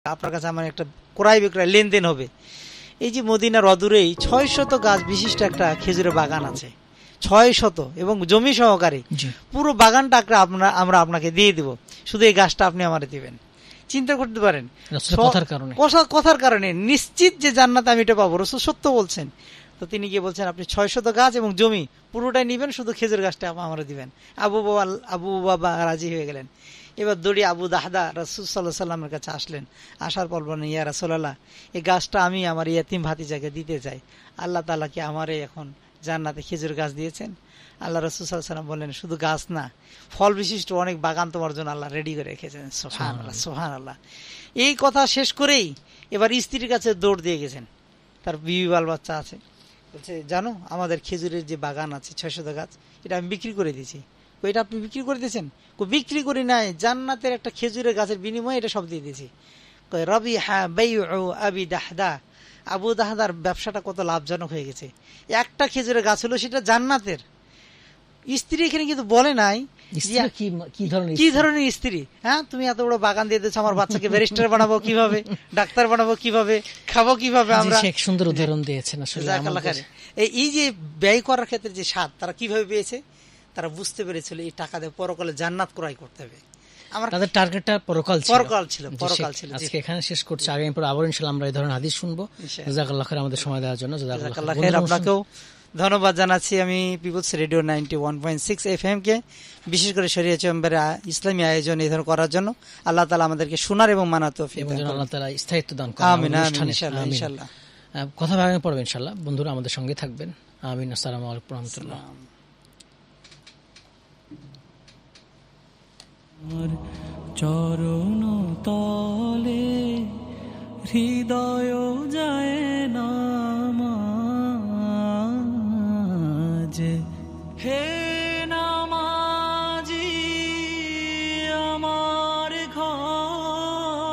আপনার কাছে আমার একটা ক্রয় বিক্রয় লেনদেন হবে। এই যে মদিনার অদূরেই 600 গাছ বিশিষ্ট একটা খেজুরের বাগান আছে, 600 এবং জমি সহকারে পুরো বাগানটা আমরা আপনাকে দিয়ে দিব, শুধু এই গাছটা আপনি আমারে দিবেন। চিন্তা করতে পারেন, কথার কারণে নিশ্চিত যে জান্নাতে আমি এটা পাবো, রাসূল সত্য বলছেন। তো তিনি গিয়ে বলছেন আপনি 600 গাছ এবং জমি পুরোটাই নিবেন, শুধু খেজুর গাছটা আমরা দিবেন। আবু বাবা রাজি হয়ে গেলেন। এবার দৌড়ি আবু দাহদা রাসূল সাল্লাল্লাহু আলাইহি সাল্লামের কাছে আসলেন। আসার পর বলেন, ইয়া রাসূলুল্লাহ, এই গাছটা আমি আমার ইয়াতিম ভাতিজাকে দিতে চাই, আল্লাহ তাআলা কি আমারে এখন জান্নাতে খেজুর গাছ দিয়েছেন? আল্লাহ রাসূল সাল্লাল্লাহু আলাইহি সাল্লাম বললেন, শুধু গাছ না, ফল বিশিষ্ট অনেক বাগান তোমার জন্য আল্লাহ রেডি করে রেখেছেন। সুবহানাল্লাহ, সুবহানাল্লাহ। এই কথা শেষ করেই এবার স্ত্রীর কাছে দৌড় দিয়ে গেছেন, তার বিবি বাল বাচ্চা আছে। বলছে, জানো আমাদের খেজুরের যে বাগান আছে 600 গাছ, এটা আমি বিক্রি করে দিয়েছি। এটা আপনি বিক্রি করে দিয়েছেন? বিক্রি করি নাই, জান্নাতের একটা খেজুরের গাছের বিনিময়ে এটা সব দিয়ে দিয়েছি। রবিহা বাইউ আবি দাহদা, আবু দাহদার ব্যবসাটা কত লাভজনক হয়ে গেছে। একটা খেজুরের গাছ হলো, সেটা জান্নাতের। স্ত্রী এখানে কিন্তু বলে নাই কি ধরনের স্ত্রী, হ্যাঁ তুমি এত বড় বাগান দিয়ে দিচ্ছ, আমার বাচ্চাকে ব্যারিস্টার বানাবো কিভাবে, ডাক্তার বানাবো কিভাবে, খাবো কিভাবে আমরা। সুন্দর উদাহরণ দিয়েছেন আসলে। এই যে ব্যয় করার ক্ষেত্রে যে স্বাদ তারা কিভাবে পেয়েছে, তারা বুঝতে পেরেছিল এই টাকা দিয়ে পরকালে জান্নাত ক্রয় করতে হবে। তাদের টার্গেটটা পরকাল ছিল। আজকে এখানে শেষ করছি, আগামী পর আবার ইনশাআল্লাহ আমরা এই ধরনের হাদিস শুনবো। জাযাকাল্লাহু খাইর আমাদের সময় দেওয়ার জন্য। জাযাকাল্লাহু খাইর। আপনাকেও ধন্যবাদ জানাচ্ছি আমি পিপলস রেডিও 91.6 FM কে, বিশেষ করে শরিয়া চেম্বারে ইসলামী আয়োজন এই ধরনের করার জন্য। আল্লাহ তাআলা আমাদেরকে শোনার এবং মানার তৌফিক দান করুন। আল্লাহ তাআলা স্থায়িত্ব দান করুন। আমিন আমিন ইনশাআল্লাহ ইনশাআল্লাহ। কথা আগামী পর্বে ইনশাআল্লাহ। বন্ধুরা আমাদের সঙ্গে থাকবেন। আমিন। আসসালামু আলাইকুম ওয়া রাহমাতুল্লাহ। চরণ তলে হৃদয় যায় নামাজ, হে নামাজি আমার ঘরে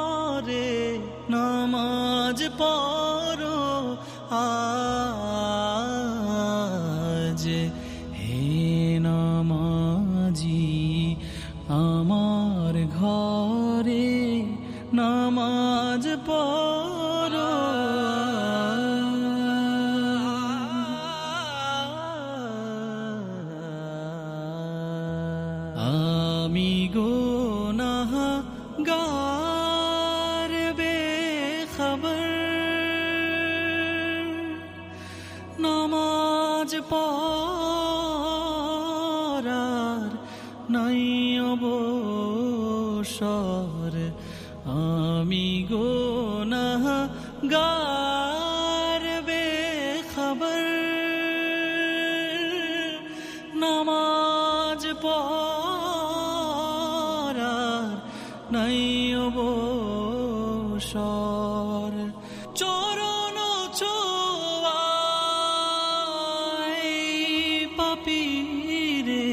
নামাজ পড়ো আজ, হে নামাজি আমার ঘরে নামাজ পড়ো। আমি গুনাহগার বেখবর, নামাজ পড়ার নাই অবসর। আমি গুনাহগার বেখবর, নামাজ পড়ার নাই অবসর। চরণ ছোঁয়ায় পাপী রে,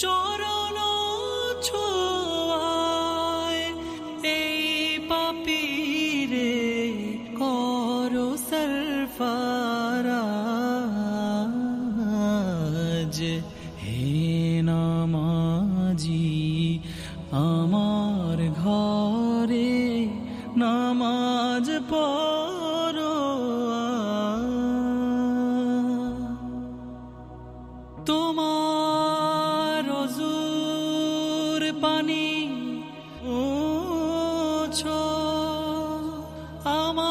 চরণ ছোঁয়ায় এই পাপী রে, করো সরফরাজ, হে নামাজি আমার ঘরে নামাজ পড়ো। তোমার ওযুর পানি ওছো আমার